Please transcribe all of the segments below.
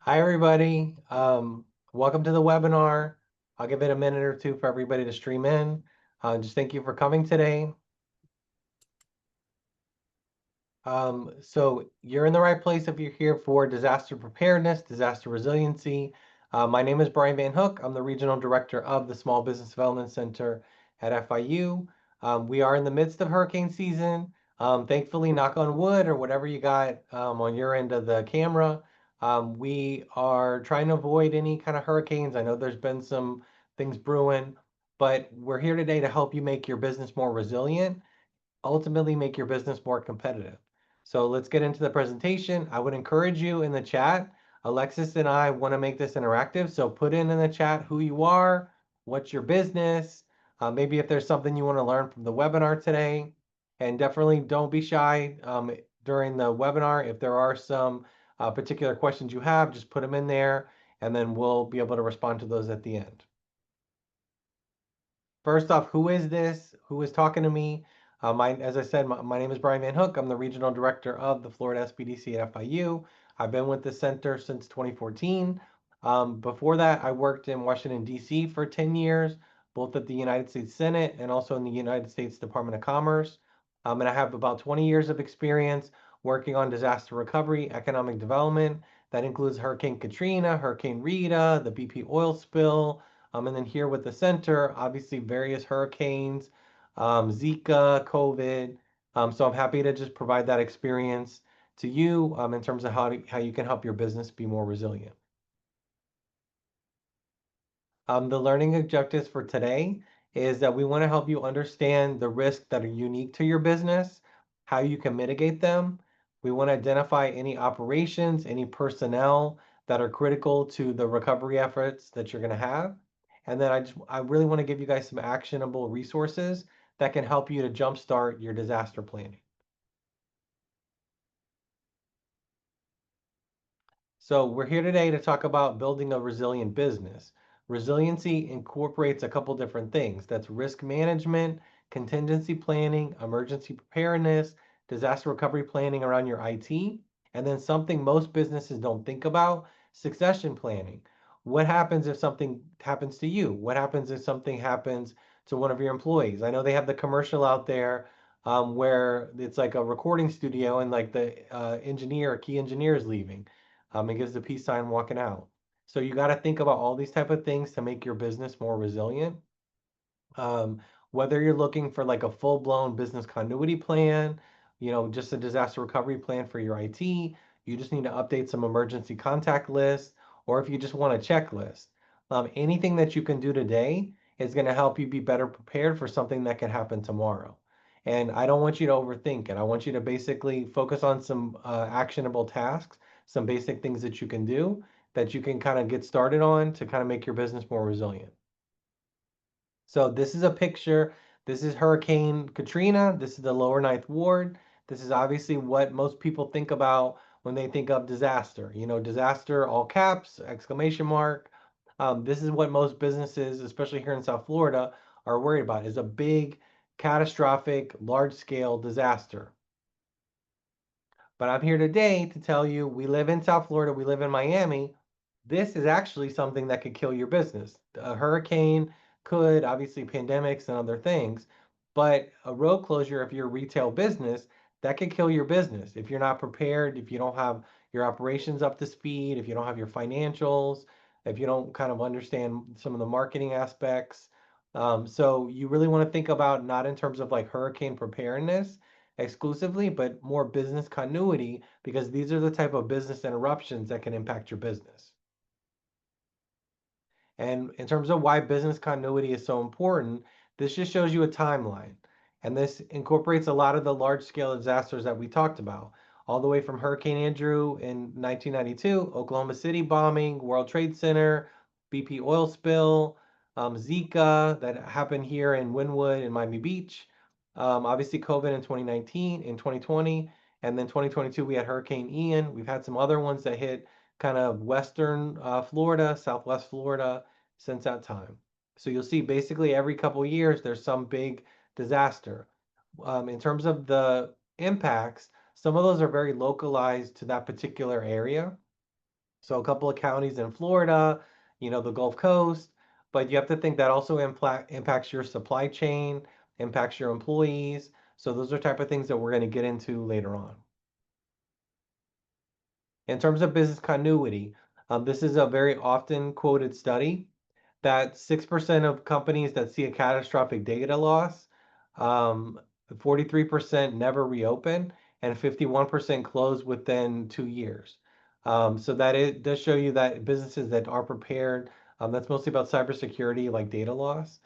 Hi, everybody. Welcome to the webinar. I'll give it a minute or two for everybody to stream in. Just thank you for coming today. So you're in the right place if you're here for disaster preparedness, disaster resiliency. My name is Brian Van Hook. I'm the Regional Director of the Small Business Development Center at FIU. We are in the midst of hurricane season. Thankfully, knock on wood or whatever you got on your end of the camera. We are trying to avoid any kind of hurricanes. I know there's been some things brewing, but we're here today to help you make your business more resilient, ultimately make your business more competitive. So let's get into the presentation. I would encourage you in the chat. Alexis and I want to make this interactive. So put in the chat who you are, what's your business, maybe if there's something you want to learn from the webinar today. And definitely don't be shy during the webinar. If there are some particular questions you have, just put them in there and then we'll be able to respond to those at the end. First off, who is this? Who is talking to me? As I said, my name is Brian Van Hook. I'm the regional director of the Florida SBDC at FIU. I've been with the center since 2014. Before that, I worked in Washington, D.C. for 10 years, both at the United States Senate and also in the United States Department of Commerce. And I have about 20 years of experience working on disaster recovery, economic development. That includes Hurricane Katrina, Hurricane Rita, the BP oil spill, and then here with the center, obviously various hurricanes, Zika, COVID. So I'm happy to just provide that experience to you in terms of how you can help your business be more resilient. The learning objectives for today is that we want to help you understand the risks that are unique to your business, how you can mitigate them. We want to identify any operations, any personnel that are critical to the recovery efforts that you're going to have. And then I really want to give you guys some actionable resources that can help you to jumpstart your disaster planning. So we're here today to talk about building a resilient business. Resiliency incorporates a couple different things. That's risk management, contingency planning, emergency preparedness, disaster recovery planning around your IT, and then something most businesses don't think about, succession planning. What happens if something happens to you? What happens if something happens to one of your employees? I know they have the commercial out there where it's like a recording studio and like the key engineer is leaving. It gives the peace sign walking out. So you got to think about all these type of things to make your business more resilient. Um, Whether you're looking for like a full-blown business continuity plan, just a disaster recovery plan for your IT, you just need to update some emergency contact lists, or if you just want a checklist, anything that you can do today is going to help you be better prepared for something that can happen tomorrow. And I don't want you to overthink it. I want you to basically focus on some actionable tasks, some basic things that you can do that you can kind of get started on to kind of make your business more resilient. So this is a picture. This is Hurricane Katrina. This is the lower ninth ward. This is obviously what most people think about when they think of disaster. Disaster, all caps, exclamation mark. This is what most businesses, especially here in South Florida, are worried about, is a big, catastrophic, large-scale disaster. But I'm here today to tell you we live in South Florida, we live in Miami. This is actually something that could kill your business. A hurricane could, obviously, pandemics and other things, but a road closure, if you're a retail business, that could kill your business. If you're not prepared, if you don't have your operations up to speed, if you don't have your financials, if you don't kind of understand some of the marketing aspects. So you really want to think about not in terms of like hurricane preparedness exclusively, but more business continuity because these are the type of business interruptions that can impact your business. And in terms of why business continuity is so important, this just shows you a timeline. And this incorporates a lot of the large scale disasters that we talked about, all the way from Hurricane Andrew in 1992, Oklahoma City bombing, World Trade Center, BP oil spill, Zika that happened here in Wynwood and Miami Beach, obviously COVID in 2019, in 2020, and then 2022 we had Hurricane Ian. We've had some other ones that hit kind of western Florida, southwest Florida since that time. So you'll see basically every couple of years there's some big disaster. In terms of the impacts, some of those are very localized to that particular area. So a couple of counties in Florida, the Gulf Coast, but you have to think that also impacts your supply chain, impacts your employees. So those are type of things that we're going to get into later on. In terms of business continuity, this is a very often quoted study that 6% of companies that see a catastrophic data loss, um, 43% never reopen, and 51% close within 2 years. So that it does show you that businesses that are prepared, that's mostly about cybersecurity, like data loss.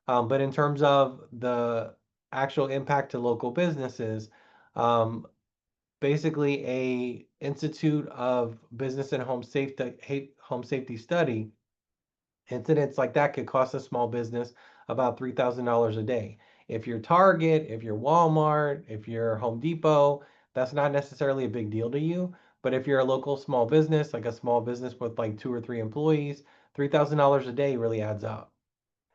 But in terms of the actual impact to local businesses, um, basically a Institute of Business and Home Safety study, incidents like that could cost a small business about $3,000 a day. If you're Target, if you're Walmart, if you're Home Depot, that's not necessarily a big deal to you. But if you're a local small business, like a small business with like 2 or 3 employees, $3,000 a day really adds up.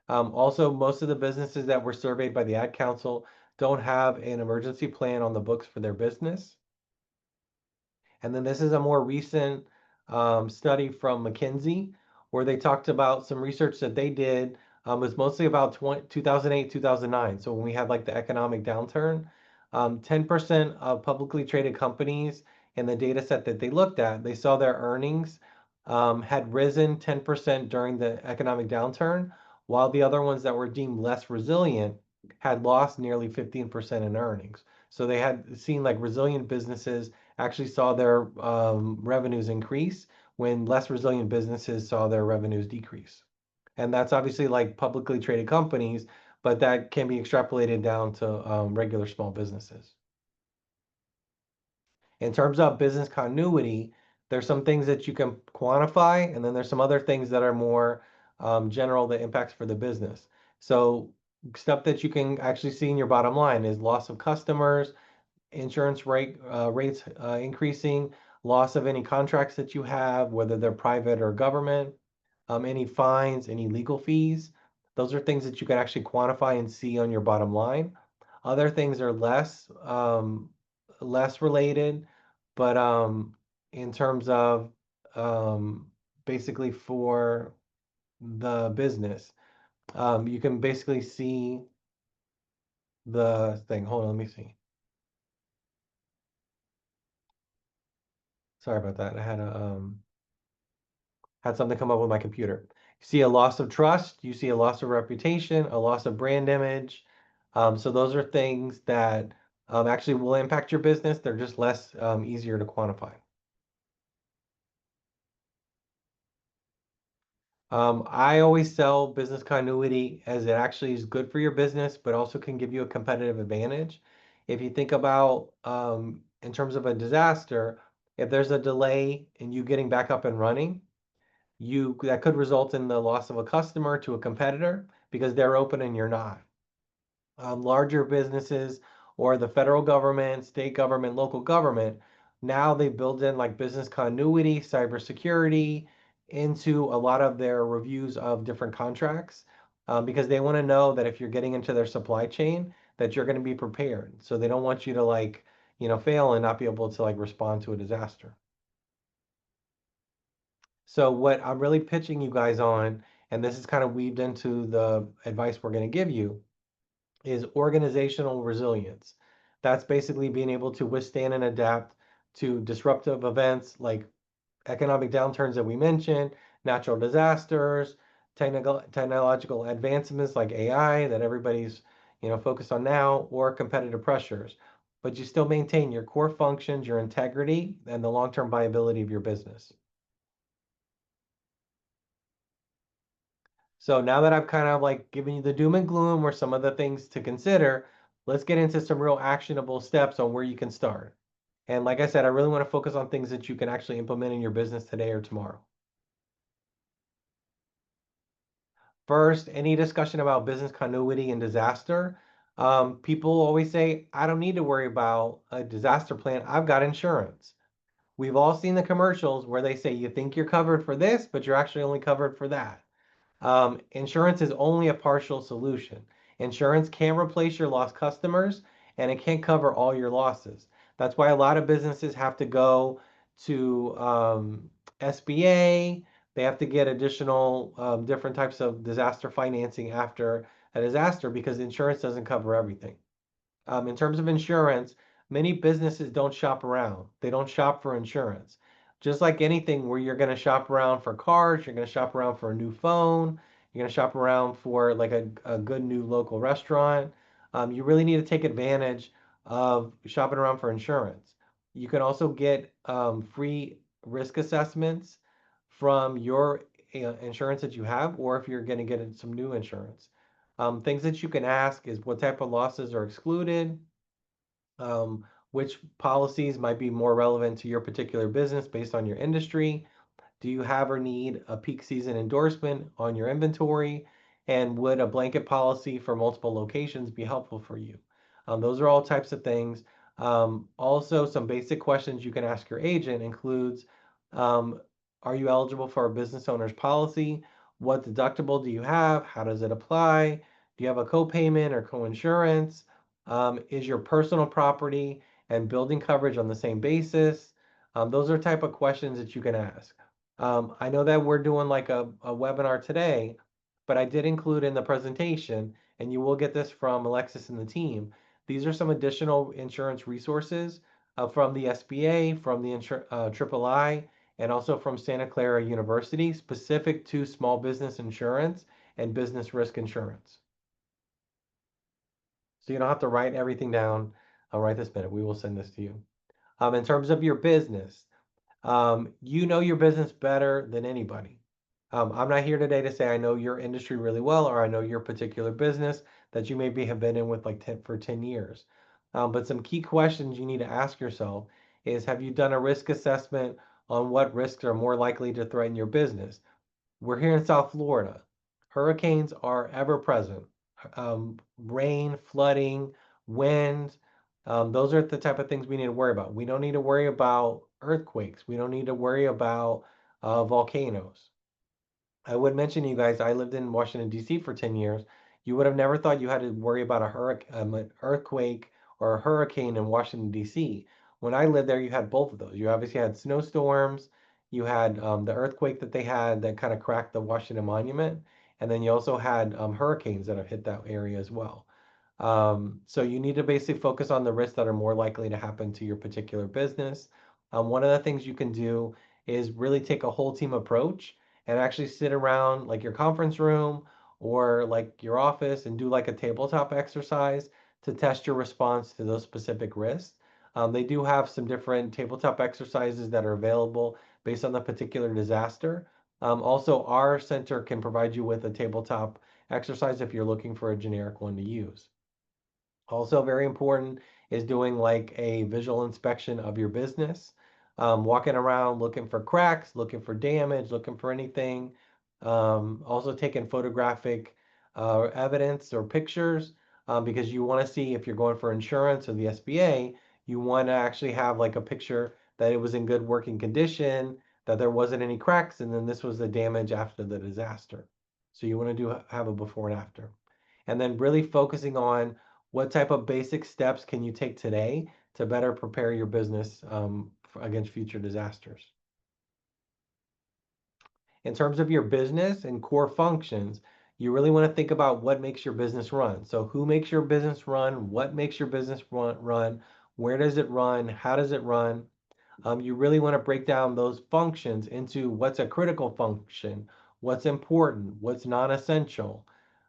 Also, most of the businesses that were surveyed by the Ad Council don't have an emergency plan on the books for their business. And then this is a more recent study from McKinsey where they talked about some research that they did. It was mostly about 2008, 2009. So when we had like the economic downturn, 10% of publicly traded companies in the data set that they looked at, they saw their earnings had risen 10% during the economic downturn, while the other ones that were deemed less resilient had lost nearly 15% in earnings. So they had seen like resilient businesses actually saw their revenues increase when less resilient businesses saw their revenues decrease. And that's obviously like publicly traded companies, but that can be extrapolated down to regular small businesses. In terms of business continuity, there's some things that you can quantify, and then there's some other things that are more general, the impacts for the business. So stuff that you can actually see in your bottom line is loss of customers, insurance rates increasing, loss of any contracts that you have, whether they're private or government, any fines, any legal fees. Those are things that you can actually quantify and see on your bottom line. Other things are less related, but in terms of um, basically for the business, you can basically see the thing. Hold on, let me see. Sorry about that. I had something come up with my computer. You see a loss of trust, you see a loss of reputation, a loss of brand image. So those are things that actually will impact your business. They're just less easier to quantify. I always sell business continuity as it actually is good for your business, but also can give you a competitive advantage. If you think about in terms of a disaster, if there's a delay in you getting back up and running, you that could result in the loss of a customer to a competitor because they're open and you're not. Larger businesses or the federal government, state government, local government, now they build in like business continuity, cybersecurity into a lot of their reviews of different contracts because they want to know that if you're getting into their supply chain, that you're going to be prepared. So they don't want you to like, fail and not be able to like respond to a disaster. So what I'm really pitching you guys on, and this is kind of weaved into the advice we're going to give you, is organizational resilience. That's basically being able to withstand and adapt to disruptive events like economic downturns that we mentioned, natural disasters, technological advancements like AI that everybody's focused on now, or competitive pressures. But you still maintain your core functions, your integrity, and the long-term viability of your business. So now that I've kind of like given you the doom and gloom or some of the things to consider, let's get into some real actionable steps on where you can start. And like I said, I really want to focus on things that you can actually implement in your business today or tomorrow. First, any discussion about business continuity and disaster, people always say, I don't need to worry about a disaster plan. I've got insurance. We've all seen the commercials where they say you think you're covered for this, but you're actually only covered for that. Insurance is only a partial solution. Insurance can't replace your lost customers and it can't cover all your losses. That's why a lot of businesses have to go to SBA, they have to get additional different types of disaster financing after a disaster because insurance doesn't cover everything. In terms of insurance, many businesses don't shop around. They don't shop for insurance. Just like anything where you're going to shop around for cars, you're going to shop around for a new phone, you're going to shop around for like a good new local restaurant. You really need to take advantage of shopping around for insurance. You can also get free risk assessments from your insurance that you have, or if you're going to get some new insurance. Things that you can ask is what type of losses are excluded, which policies might be more relevant to your particular business based on your industry. Do you have or need a peak season endorsement on your inventory? And would a blanket policy for multiple locations be helpful for you? Those are all types of things. Also, some basic questions you can ask your agent includes, um, are you eligible for a business owner's policy? What deductible do you have? How does it apply? Do you have a co-payment or co-insurance? Is your personal property and building coverage on the same basis? Those are type of questions that you can ask. I know that we're doing like a webinar today, but I did include in the presentation, and you will get this from Alexis and the team. These are some additional insurance resources from the SBA, from the III, and also from Santa Clara University, specific to small business insurance and business risk insurance. So you don't have to write everything down right this minute. We will send this to you. In terms of your business, you know your business better than anybody. I'm not here today to say I know your industry really well or I know your particular business that you maybe have been in with like 10 years. But some key questions you need to ask yourself is, have you done a risk assessment on what risks are more likely to threaten your business? We're here in South Florida. Hurricanes are ever present. Rain, flooding, wind, those are the type of things we need to worry about. We don't need to worry about earthquakes. We don't need to worry about volcanoes. I would mention to you guys, I lived in Washington, D.C. for 10 years. You would have never thought you had to worry about a an earthquake or a hurricane in Washington, D.C. When I lived there, you had both of those. You obviously had snowstorms, you had the earthquake that they had that kind of cracked the Washington Monument, and then you also had hurricanes that have hit that area as well. So you need to basically focus on the risks that are more likely to happen to your particular business. One of the things you can do is really take a whole team approach and actually sit around like your conference room or like your office and do like a tabletop exercise to test your response to those specific risks. They do have some different tabletop exercises that are available based on the particular disaster. Also, our center can provide you with a tabletop exercise if you're looking for a generic one to use. Also, very important is doing like a visual inspection of your business, walking around looking for cracks, looking for damage, looking for anything. Also, taking photographic evidence or pictures because you want to see if you're going for insurance or the SBA, you want to actually have like a picture that it was in good working condition, that there wasn't any cracks, and then this was the damage after the disaster. So you want to have a before and after. And then really focusing on what type of basic steps can you take today to better prepare your business against future disasters? In terms of your business and core functions, you really want to think about what makes your business run. So, who makes your business run? What makes your business run? Where does it run? How does it run? You really want to break down those functions into what's a critical function, what's important, what's non-essential,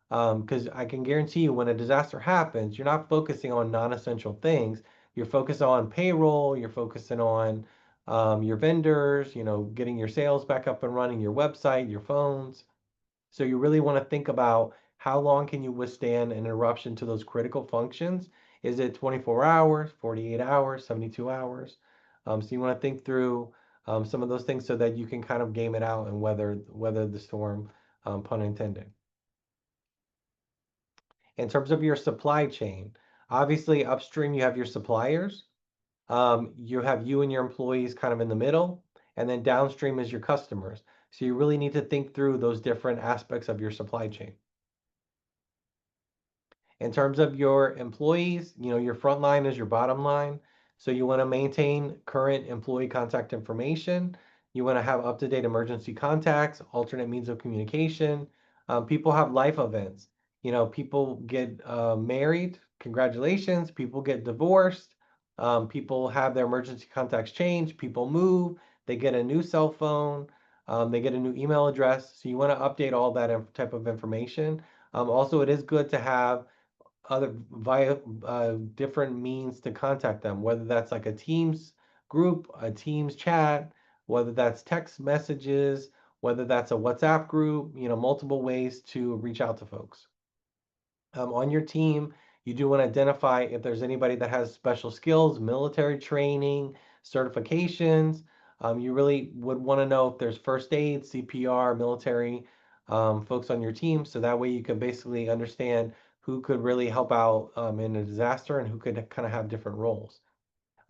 because I can guarantee you when a disaster happens, you're not focusing on non-essential things. You're focused on payroll, you're focusing on your vendors, getting your sales back up and running, your website, your phones. So you really want to think about how long can you withstand an interruption to those critical functions? Is it 24 hours, 48 hours, 72 hours? So you want to think through some of those things so that you can kind of game it out and weather the storm, pun intended. In terms of your supply chain, obviously upstream you have your suppliers, you have you and your employees kind of in the middle, and then downstream is your customers. So you really need to think through those different aspects of your supply chain. In terms of your employees, your front line is your bottom line. So you want to maintain current employee contact information. You want to have up-to-date emergency contacts, alternate means of communication. People have life events. People get married, congratulations. People get divorced. People have their emergency contacts changed. People move. They get a new cell phone. They get a new email address. So you want to update all that type of information. Also, it is good to have other via different means to contact them, whether that's like a Teams group, a Teams chat, whether that's text messages, whether that's a WhatsApp group, multiple ways to reach out to folks. On your team, you do want to identify if there's anybody that has special skills, military training, certifications. You really would want to know if there's first aid, CPR, military folks on your team. So that way you can basically understand who could really help out in a disaster and who could kind of have different roles.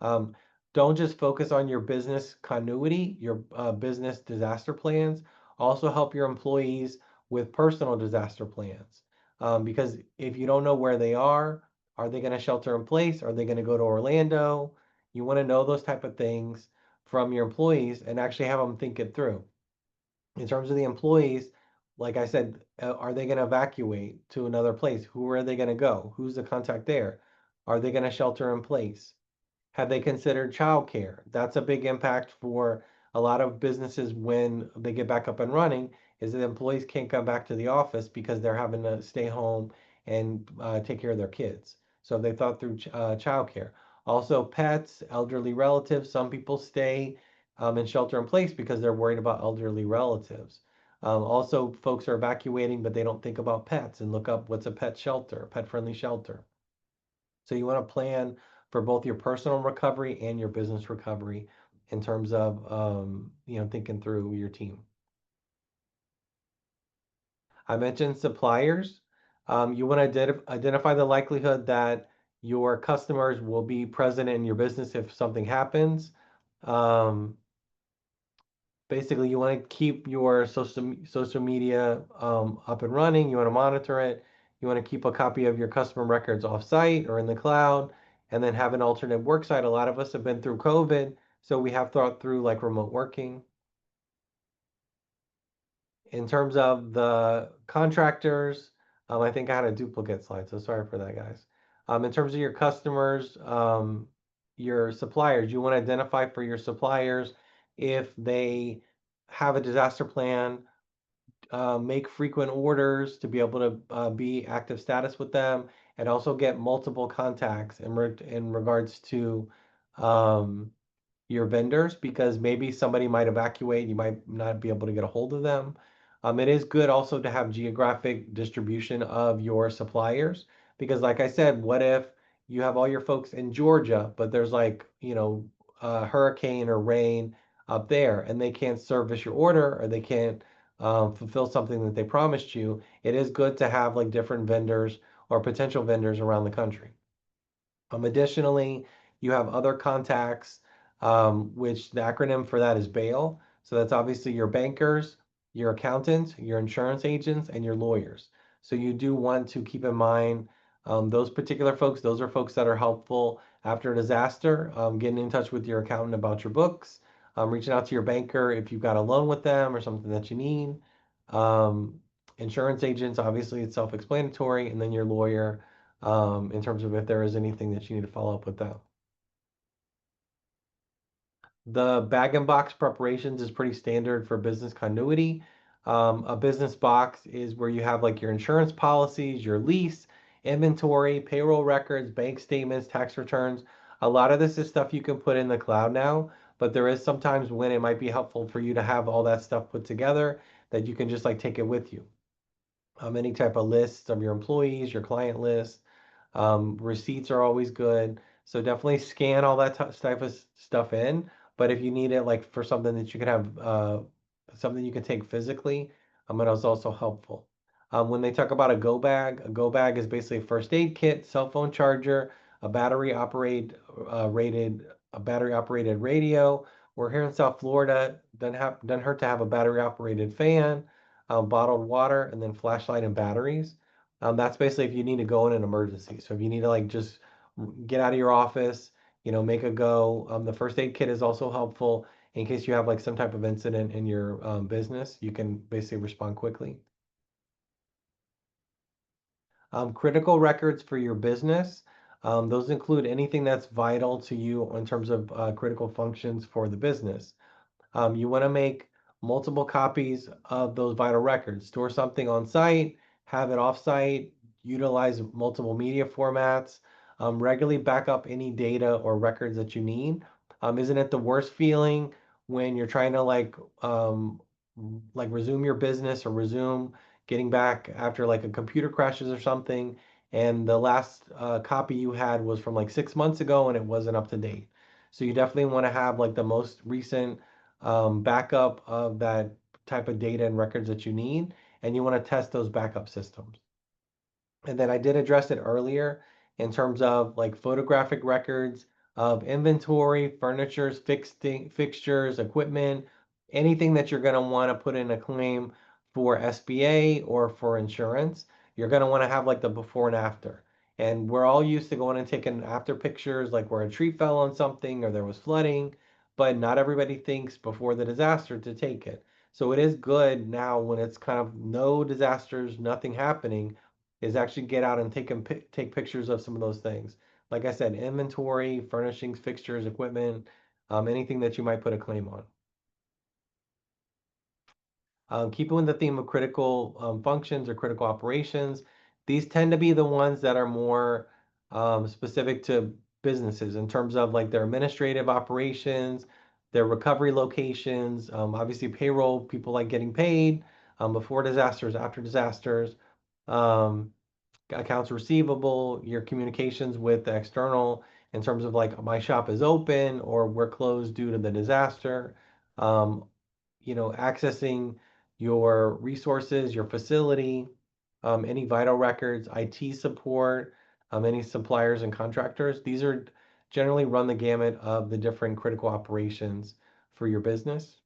Um, don't just focus on your business continuity, your business disaster plans. Also help your employees with personal disaster plans. Because if you don't know where they are they going to shelter in place? Are they going to go to Orlando? You want to know those type of things from your employees and actually have them think it through. In terms of the employees, like I said, are they going to evacuate to another place? Who are they going to go? Who's the contact there? Are they going to shelter in place? Have they considered childcare? That's a big impact for a lot of businesses when they get back up and running, is that employees can't come back to the office because they're having to stay home and take care of their kids. So they thought through childcare. Also, pets, elderly relatives. Some people stay in shelter in place because they're worried about elderly relatives. Also, folks are evacuating, but they don't think about pets and look up what's a pet shelter, pet friendly shelter. So you want to plan for both your personal recovery and your business recovery in terms of thinking through your team. I mentioned suppliers. You want to identify the likelihood that your customers will be present in your business if something happens. Um, Basically, you want to keep your social media up and running. You want to monitor it. You want to keep a copy of your customer records off-site or in the cloud, and then have an alternate work site. A lot of us have been through COVID, so we have thought through like remote working. In terms of the contractors, I think I had a duplicate slide, so sorry for that, guys. In terms of your customers, your suppliers, you want to identify for your suppliers if they have a disaster plan, make frequent orders to be able to be active status with them, and also get multiple contacts in regards to um, your vendors because maybe somebody might evacuate, you might not be able to get a hold of them. It is good also to have geographic distribution of your suppliers because, like I said, what if you have all your folks in Georgia, but there's like, a hurricane or rain up there and they can't service your order or they can't fulfill something that they promised you? It is good to have like different vendors or potential vendors around the country. Additionally, you have other contacts, which the acronym for that is BAIL. So that's obviously your bankers, your accountants, your insurance agents, and your lawyers. So you do want to keep in mind those particular folks. Those are folks that are helpful after a disaster, getting in touch with your accountant about your books, reaching out to your banker if you've got a loan with them or something that you need. Um, Insurance agents, obviously, it's self-explanatory, and then your lawyer in terms of if there is anything that you need to follow up with them. The bag and box preparations is pretty standard for business continuity. A business box is where you have like your insurance policies, your lease, inventory, payroll records, bank statements, tax returns. A lot of this is stuff you can put in the cloud now, but there is sometimes when it might be helpful for you to have all that stuff put together that you can just like take it with you. Any type of lists of your employees, your client list. Receipts are always good. So definitely scan all that type of stuff in. But if you need it like for something that you can have, something you can take physically, it is also helpful. When they talk about a go bag is basically a first aid kit, cell phone charger, a battery operated rated a battery operated radio. We're here in South Florida. Doesn't hurt to have a battery operated fan, bottled water, and then flashlight and batteries. That's basically if you need to go in an emergency. So if you need to like just get out of your office, make a go. The first aid kit is also helpful. in case you have like some type of incident in your business. You can basically respond quickly. Critical records for your business. Those include anything that's vital to you in terms of critical functions for the business. You want to make multiple copies of those vital records. Store something on site, have it off site, utilize multiple media formats, regularly back up any data or records that you need. Isn't it the worst feeling when you're trying to like resume your business or resume getting back after like a computer crashes or something, and the last copy you had was from like 6 months ago and it wasn't up to date. So you definitely want to have like the most recent backup of that type of data and records that you need, and you want to test those backup systems. And then I did address it earlier in terms of like photographic records of inventory, furnitures, fixtures, equipment, anything that you're going to want to put in a claim for SBA or for insurance. You're going to want to have like the before and after. And we're all used to going and taking after pictures, like where a tree fell on something or there was flooding, but not everybody thinks before the disaster to take it. So it is good now when it's kind of no disasters, nothing happening, is actually get out and take pictures of some of those things. Like I said, inventory, furnishings, fixtures, equipment, anything that you might put a claim on. Keeping with the theme of critical functions or critical operations, these tend to be the ones that are more specific to businesses in terms of like their administrative operations, their recovery locations, obviously payroll, people like getting paid before disasters, after disasters. Um, Accounts receivable, your communications with the external in terms of like my shop is open or we're closed due to the disaster. Um, accessing your resources, your facility, any vital records, IT support, any suppliers and contractors. These are generally run the gamut of the different critical operations for your business.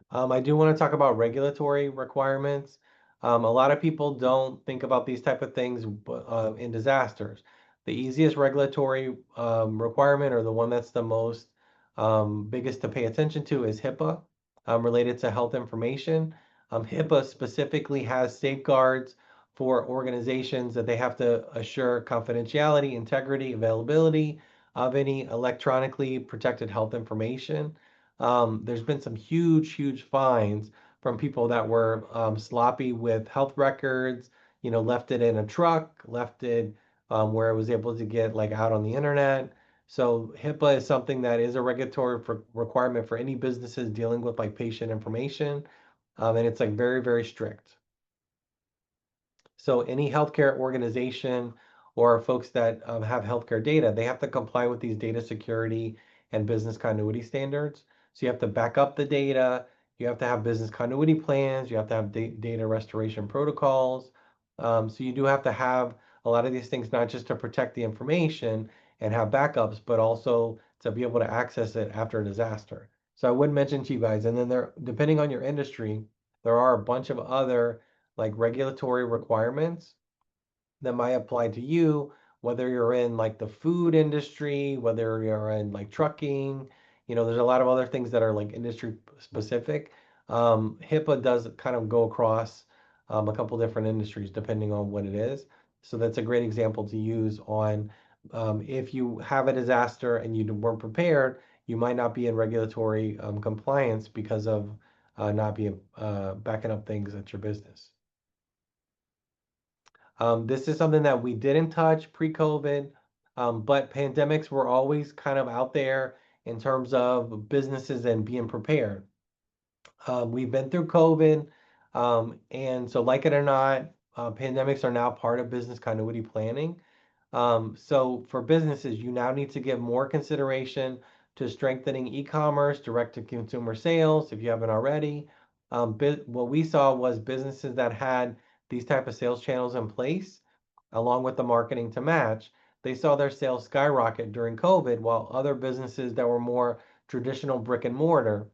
I do want to talk about regulatory requirements. A lot of people don't think about these type of things in disasters. The easiest regulatory requirement, or the one that's the most biggest to pay attention to, is HIPAA, related to health information. HIPAA specifically has safeguards for organizations that they have to assure confidentiality, integrity, availability of any electronically protected health information. There's been some huge, huge fines from people that were sloppy with health records, left it in a truck, left it where it was able to get like out on the internet. So HIPAA is something that is a regulatory requirement for any businesses dealing with like patient information, and it's like very, very strict. So any healthcare organization or folks that have healthcare data, they have to comply with these data security and business continuity standards. So you have to back up the data. You have to have business continuity plans. You have to have data restoration protocols. So you do have to have a lot of these things, not just to protect the information and have backups, but also to be able to access it after a disaster. So I would mention to you guys, and then there, depending on your industry, there are a bunch of other like regulatory requirements that might apply to you, whether you're in like the food industry, whether you're in like trucking. There's a lot of other things that are like industry specific. HIPAA does kind of go across a couple different industries depending on what it is. So that's a great example to use on if you have a disaster and you weren't prepared, you might not be in regulatory compliance because of not being backing up things at your business. This is something that we didn't touch pre-COVID, but pandemics were always kind of out there in terms of businesses and being prepared. We've been through COVID, and so like it or not, pandemics are now part of business continuity planning. So for businesses, you now need to give more consideration to strengthening e-commerce, direct-to-consumer sales, if you haven't already. What we saw was businesses that had these type of sales channels in place, along with the marketing to match, they saw their sales skyrocket during COVID, while other businesses that were more traditional brick and mortar,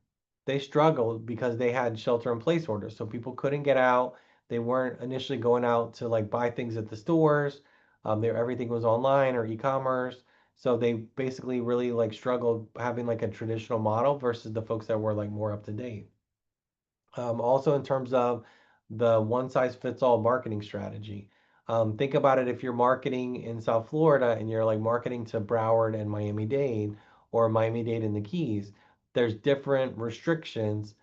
they struggled because they had shelter in place orders. So people couldn't get out. They weren't initially going out to like buy things at the stores. Everything was online or e-commerce. So they basically really like struggled having like a traditional model versus the folks that were like more up to date. Also, in terms of the one size fits all marketing strategy, think about it if you're marketing in South Florida and you're like marketing to Broward and Miami-Dade or Miami-Dade and the Keys, there's different restrictions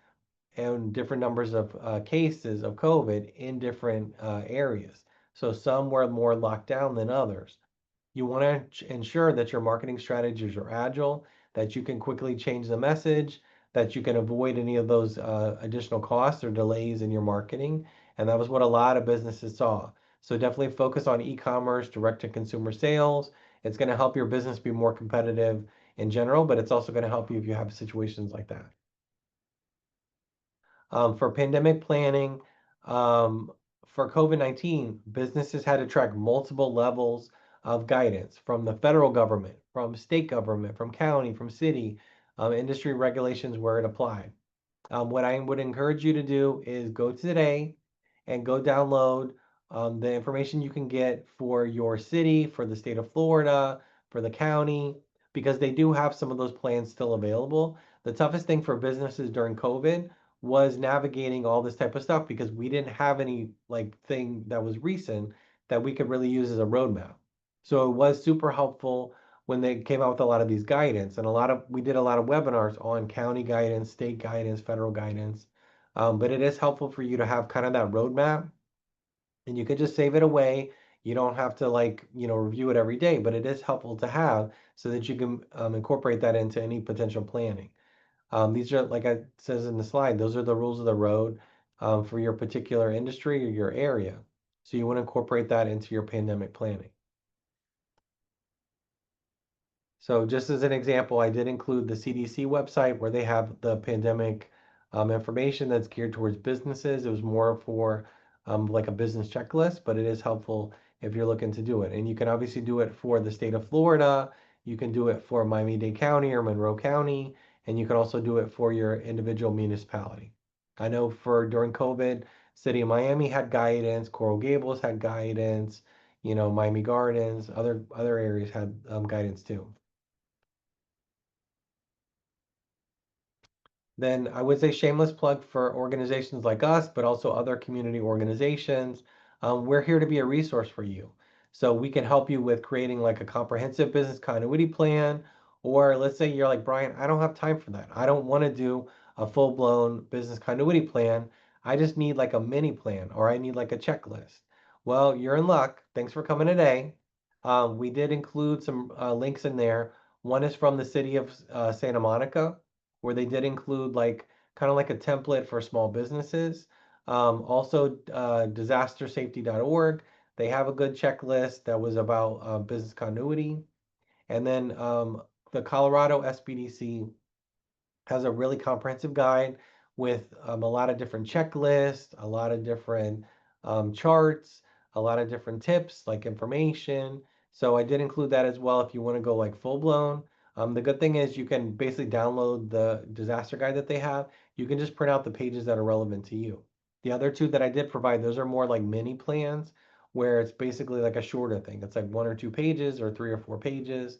and different numbers of cases of COVID in different areas. So some were more locked down than others. You want to ensure that your marketing strategies are agile, that you can quickly change the message, that you can avoid any of those additional costs or delays in your marketing. And that was what a lot of businesses saw. So definitely focus on e-commerce, direct to consumer sales. It's going to help your business be more competitive in general, but it's also going to help you if you have situations like that. For pandemic planning, um, for COVID-19, businesses had to track multiple levels of guidance from the federal government, from state government, from county, from city, industry regulations where it applied. What I would encourage you to do is go today and go download the information you can get for your city, for the state of Florida, for the county, because they do have some of those plans still available. The toughest thing for businesses during COVID was navigating all this type of stuff because we didn't have any like thing that was recent that we could really use as a roadmap. So it was super helpful when they came out with a lot of these guidance and we did a lot of webinars on county guidance, state guidance, federal guidance. But it is helpful for you to have kind of that roadmap and you could just save it away. You don't have to like, review it every day, but it is helpful to have so that you can incorporate that into any potential planning. These are, like I says in the slide, those are the rules of the road for your particular industry or your area. So you want to incorporate that into your pandemic planning. So just as an example, I did include the CDC website where they have the pandemic information that's geared towards businesses. It was more for like a business checklist, but it is helpful if you're looking to do it. And you can obviously do it for the state of Florida. You can do it for Miami-Dade County or Monroe County, and you can also do it for your individual municipality. I know for during COVID, City of Miami had guidance, Coral Gables had guidance, Miami Gardens, other areas had guidance too. Then I would say shameless plug for organizations like us, but also other community organizations. We're here to be a resource for you. So we can help you with creating like a comprehensive business continuity plan. Or let's say you're like, Brian, I don't have time for that. I don't want to do a full-blown business continuity plan. I just need like a mini plan or I need like a checklist. Well, you're in luck. Thanks for coming today. We did include some links in there. One is from the city of Santa Monica where they did include like kind of like a template for small businesses. Also, disastersafety.org, they have a good checklist that was about business continuity. And then the Colorado SBDC has a really comprehensive guide with a lot of different checklists, a lot of different charts, a lot of different tips like information. So I did include that as well if you want to go like full blown. The good thing is you can basically download the disaster guide that they have. You can just print out the pages that are relevant to you. The other two that I did provide, those are more like mini plans where it's basically like a shorter thing. It's like 1 or 2 pages or 3 or 4 pages.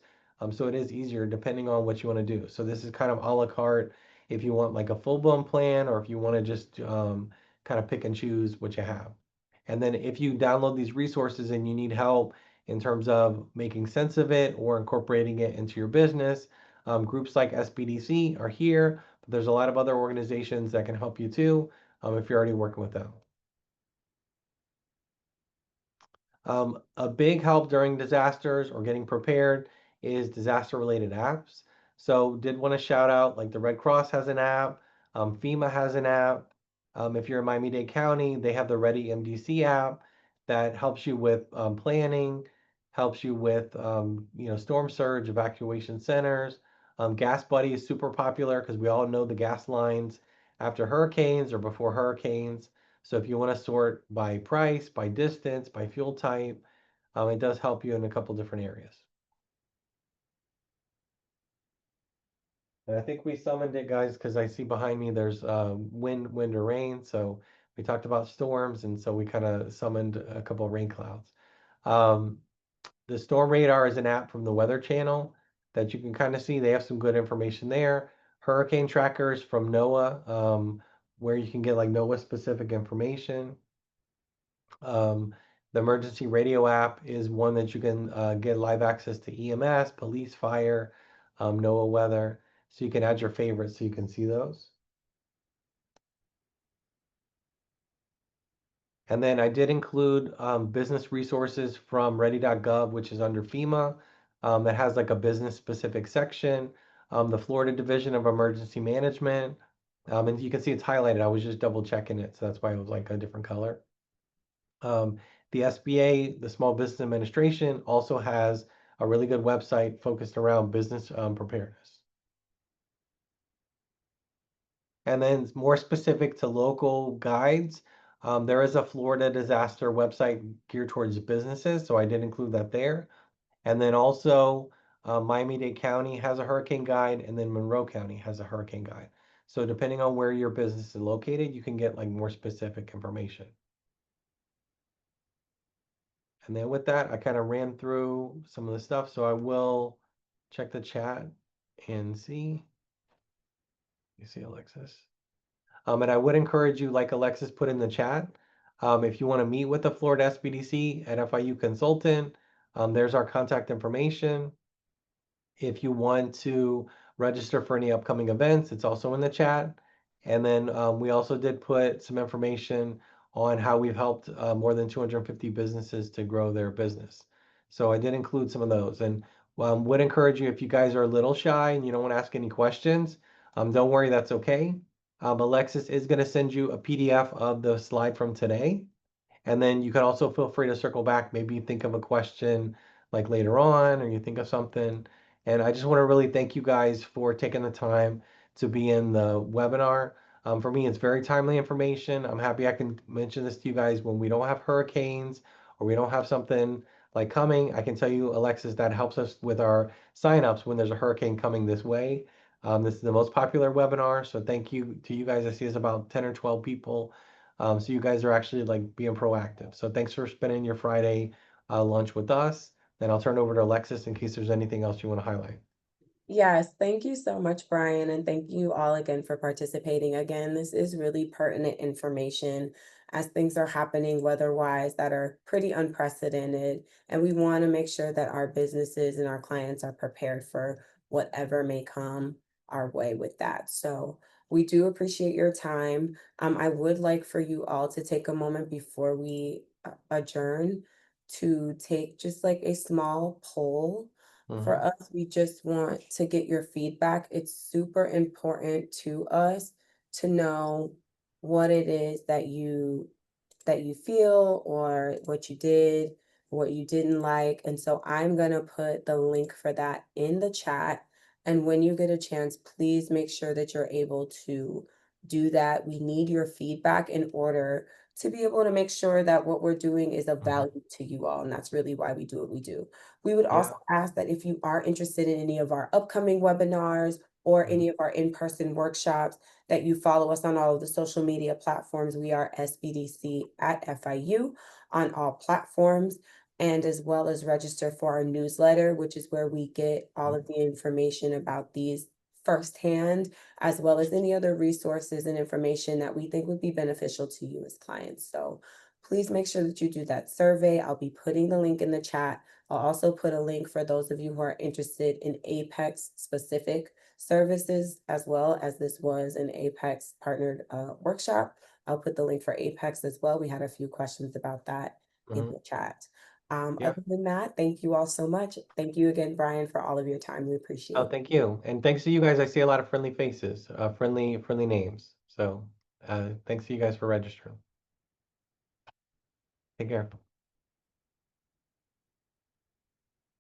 So it is easier depending on what you want to do. So this is kind of a la carte if you want like a full-blown plan or if you want to just kind of pick and choose what you have. And then if you download these resources and you need help in terms of making sense of it or incorporating it into your business, groups like SBDC are here, but there's a lot of other organizations that can help you too if you're already working with them. A big help during disasters or getting prepared is disaster related apps. So, did want to shout out like the Red Cross has an app, FEMA has an app. If you're in Miami-Dade County, they have the Ready MDC app that helps you with planning, helps you with storm surge evacuation centers. Gas Buddy is super popular because we all know the gas lines after hurricanes or before hurricanes. So if you want to sort by price, by distance, by fuel type, it does help you in a couple different areas. And I think we summoned it, guys, because I see behind me there's wind or rain. So we talked about storms, and so we kind of summoned a couple of rain clouds. Um, The Storm Radar is an app from the Weather Channel that you can kind of see. They have some good information there. Hurricane trackers from NOAA, where you can get like NOAA specific information. The emergency radio app is one that you can get live access to EMS, police, fire, NOAA weather. So you can add your favorites so you can see those. And then I did include business resources from ready.gov, which is under FEMA, that has like a business specific section. The Florida Division of Emergency Management. And you can see it's highlighted. I was just double checking it. So that's why it was like a different color. The SBA, the Small Business Administration, also has a really good website focused around business preparedness. And then more specific to local guides, there is a Florida disaster website geared towards businesses, so I did include that there. And then also, Miami-Dade County has a hurricane guide, and then Monroe County has a hurricane guide. So depending on where your business is located, you can get like more specific information. And then with that, I kind of ran through some of the stuff, so I will check the chat and see. You see Alexis. And I would encourage you, like Alexis put in the chat, if you want to meet with the Florida SBDC at FIU Consultant, there's our contact information. If you want to register for any upcoming events, it's also in the chat. And then we also did put some information on how we've helped more than 250 businesses to grow their business. So I did include some of those, and would encourage you, if you guys are a little shy and you don't want to ask any questions, don't worry, that's okay. Alexis is going to send you a PDF of the slide from today. And then you can also feel free to circle back, maybe think of a question like later on, or you think of something. And I just want to really thank you guys for taking the time to be in the webinar. For me, it's very timely information. I'm happy I can mention this to you guys when we don't have hurricanes or we don't have something like coming. I can tell you, Alexis, that helps us with our signups when there's a hurricane coming this way. This is the most popular webinar, so thank you to you guys. I see it's about 10 or 12 people. So you guys are actually like being proactive. So thanks for spending your Friday lunch with us. Then I'll turn it over to Alexis in case there's anything else you want to highlight. Yes, thank you so much, Brian, and thank you all again for participating. Again, this is really pertinent information as things are happening weather-wise that are pretty unprecedented, and we want to make sure that our businesses and our clients are prepared for whatever may come our way with that. So we do appreciate your time. I would like for you all to take a moment before we adjourn to take just like a small poll. For Mhm. us, we just want to get your feedback. It's super important to us to know what it is that you feel or what you did, what you didn't like. And so I'm going to put the link for that in the chat. And when you get a chance, please make sure that you're able to do that. We need your feedback in order to be able to make sure that what we're doing is of Mhm. value to you all. And that's really why we do what we do. We would Yeah. also ask that if you are interested in any of our upcoming webinars or Mhm. any of our in-person workshops, that you follow us on all of the social media platforms. We are SBDC at FIU on all platforms, and as well as register for our newsletter, which is where we get all Mhm. of the information about these firsthand, as well as any other resources and information that we think would be beneficial to you as clients. So please make sure that you do that survey. I'll be putting the link in the chat. I'll also put a link for those of you who are interested in Apex specific services, as well as this was an Apex partnered workshop. I'll put the link for Apex as well. We had a few questions about that in Mhm. the chat. Yeah. Other than that, thank you all so much. Thank you again, Brian, for all of your time. We appreciate Oh, it. thank you. And thanks to you guys. I see a lot of friendly faces, friendly names. So thanks to you guys for registering. Take care.